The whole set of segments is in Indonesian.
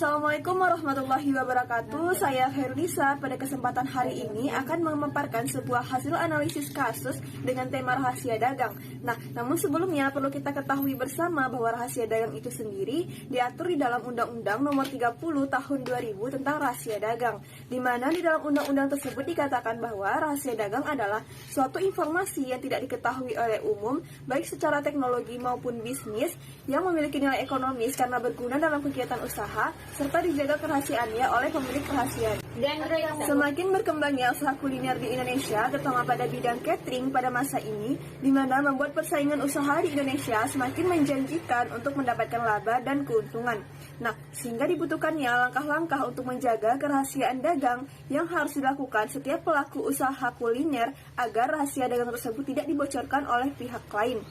Assalamualaikum warahmatullahi wabarakatuh. Saya Herunisa. Pada kesempatan hari ini akan memaparkan sebuah hasil analisis kasus dengan tema rahasia dagang. Nah, namun sebelumnya perlu kita ketahui bersama bahwa rahasia dagang itu sendiri diatur di dalam Undang-Undang Nomor 30 Tahun 2000 tentang rahasia dagang, di mana di dalam undang-undang tersebut dikatakan bahwa rahasia dagang adalah suatu informasi yang tidak diketahui oleh umum, baik secara teknologi maupun bisnis, yang memiliki nilai ekonomis karena berguna dalam kegiatan usaha, serta dijaga kerahasiaannya oleh pemilik rahasia. Semakin berkembangnya usaha kuliner di Indonesia, terutama pada bidang catering pada masa ini, di mana membuat persaingan usaha di Indonesia semakin menjanjikan untuk mendapatkan laba dan keuntungan. Nah, sehingga dibutuhkannya langkah-langkah untuk menjaga kerahasiaan dagang yang harus dilakukan setiap pelaku usaha kuliner agar rahasia dagang tersebut tidak dibocorkan oleh pihak lain.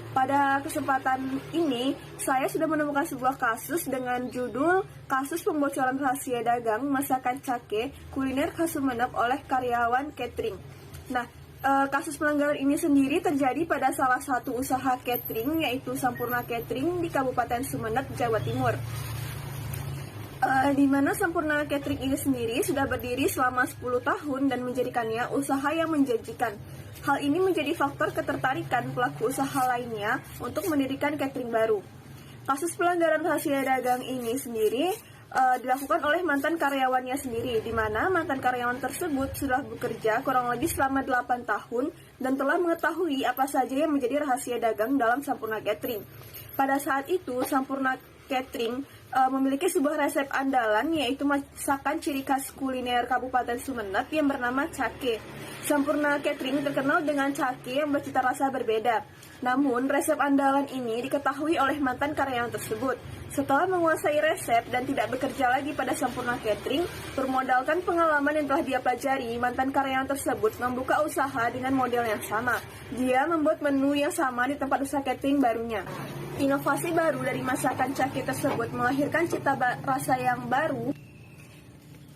Pada kesempatan ini, saya sudah menemukan sebuah kasus dengan judul Kasus Pembocoran Rahasia Dagang Masakan Cake Kuliner khas Sumeneb oleh Karyawan Catering. Nah, kasus pelanggaran ini sendiri terjadi pada salah satu usaha catering, yaitu Sampurna Catering di Kabupaten Sumeneb, Jawa Timur. Di mana Sampurna Catering ini sendiri sudah berdiri selama 10 tahun dan menjadikannya usaha yang menjanjikan. Hal ini menjadi faktor ketertarikan pelaku usaha lainnya untuk mendirikan catering baru. Kasus pelanggaran rahasia dagang ini sendiri dilakukan oleh mantan karyawannya sendiri, di mana mantan karyawan tersebut sudah bekerja kurang lebih selama 8 tahun dan telah mengetahui apa saja yang menjadi rahasia dagang dalam Sampurna Catering. Pada saat itu, Sampurna Catering memiliki sebuah resep andalan, yaitu masakan ciri khas kuliner Kabupaten Sumeneb yang bernama cake. Sampurna Catering terkenal dengan cake yang bercita rasa berbeda. Namun, resep andalan ini diketahui oleh mantan karyawan tersebut. Setelah menguasai resep dan tidak bekerja lagi pada Sampurna Catering, bermodalkan pengalaman yang telah dia pelajari, mantan karyawan tersebut membuka usaha dengan model yang sama. Dia membuat menu yang sama di tempat usaha catering barunya. Inovasi baru dari masakan cake tersebut melahirkan cita rasa yang baru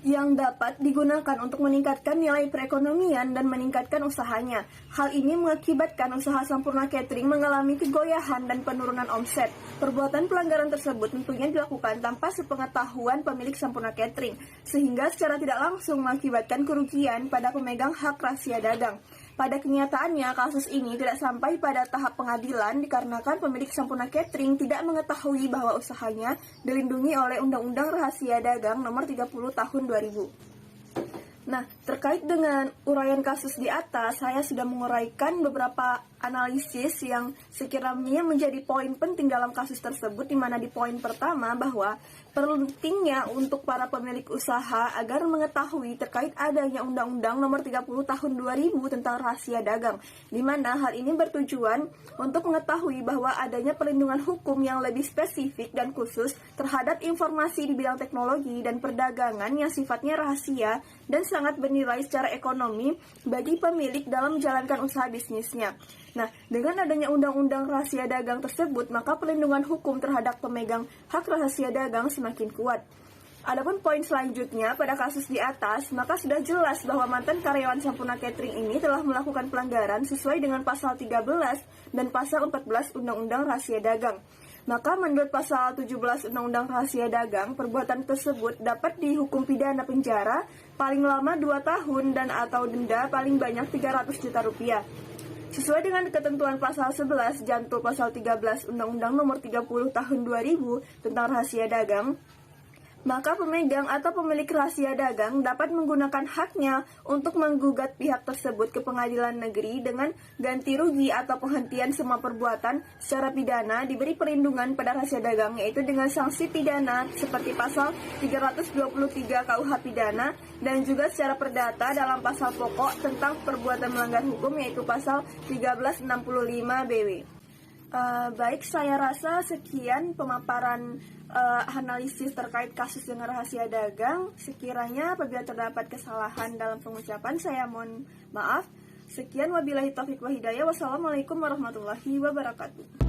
yang dapat digunakan untuk meningkatkan nilai perekonomian dan meningkatkan usahanya. Hal ini mengakibatkan usaha Sampurna Catering mengalami kegoyahan dan penurunan omset. Perbuatan pelanggaran tersebut tentunya dilakukan tanpa sepengetahuan pemilik Sampurna Catering, sehingga secara tidak langsung mengakibatkan kerugian pada pemegang hak rahasia dagang. Pada kenyataannya, kasus ini tidak sampai pada tahap pengadilan dikarenakan pemilik Sampurna Catering tidak mengetahui bahwa usahanya dilindungi oleh Undang-Undang Rahasia Dagang Nomor 30 Tahun 2000. Nah, terkait dengan uraian kasus di atas, saya sudah menguraikan beberapa analisis yang sekiranya menjadi poin penting dalam kasus tersebut, di mana di poin pertama bahwa pentingnya untuk para pemilik usaha agar mengetahui terkait adanya Undang-Undang Nomor 30 Tahun 2000 tentang rahasia dagang, di mana hal ini bertujuan untuk mengetahui bahwa adanya perlindungan hukum yang lebih spesifik dan khusus terhadap informasi di bidang teknologi dan perdagangan yang sifatnya rahasia dan sangat bernilai secara ekonomi bagi pemilik dalam menjalankan usaha bisnisnya. Nah, dengan adanya Undang-Undang Rahasia Dagang tersebut, maka perlindungan hukum terhadap pemegang hak rahasia dagang semakin kuat. Adapun poin selanjutnya pada kasus di atas, maka sudah jelas bahwa mantan karyawan Sampurna Catering ini telah melakukan pelanggaran sesuai dengan pasal 13 dan pasal 14 Undang-Undang Rahasia Dagang. Maka menurut pasal 17 Undang-Undang Rahasia Dagang, perbuatan tersebut dapat dihukum pidana penjara paling lama 2 tahun dan atau denda paling banyak 300 juta rupiah. Sesuai dengan ketentuan pasal 11 Jantul pasal 13 Undang-Undang Nomor 30 Tahun 2000 tentang rahasia dagang, maka pemegang atau pemilik rahasia dagang dapat menggunakan haknya untuk menggugat pihak tersebut ke pengadilan negeri dengan ganti rugi atau penghentian semua perbuatan secara pidana diberi perlindungan pada rahasia dagang, yaitu dengan sanksi pidana seperti pasal 323 KUH pidana dan juga secara perdata dalam pasal pokok tentang perbuatan melanggar hukum, yaitu pasal 1365 BW. Baik, saya rasa sekian pemaparan analisis terkait kasus dengan rahasia dagang. Sekiranya apabila terdapat kesalahan dalam pengucapan, saya mohon maaf. Sekian, wabillahi taufiq wa hidayah. Wassalamualaikum warahmatullahi wabarakatuh.